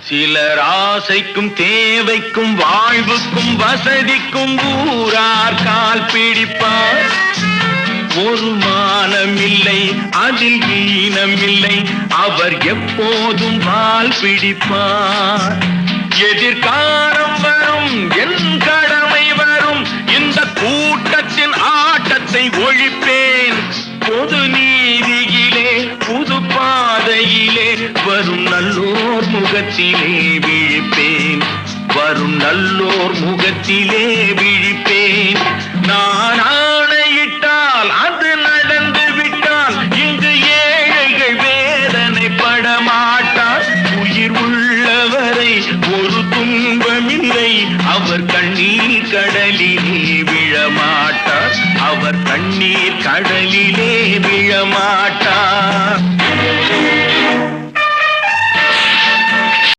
சிலர் ஆசைக்கும் தேவைக்கும் வாழ்வுக்கும் வசதிக்கும் ஊரார் கால் பிடிப்பார். ஒரு மானமில்லை அதில் ஈனமில்லை, அவர் எப்போதும் வால் பிடிப்பார். எதிர்காலம் வரும் என் கடமை வரும், இந்த கூட்டத்தின் ஆட்டத்தை ஒழிப்பேன். பொது நீதியிலே புது பாதையிலே வரும் நல்லோர் முகத்திலே விழிப்பேன். வரும் நல்லோர் முகத்திலே விழிப்பேன். நான் ஆணையிட்டால்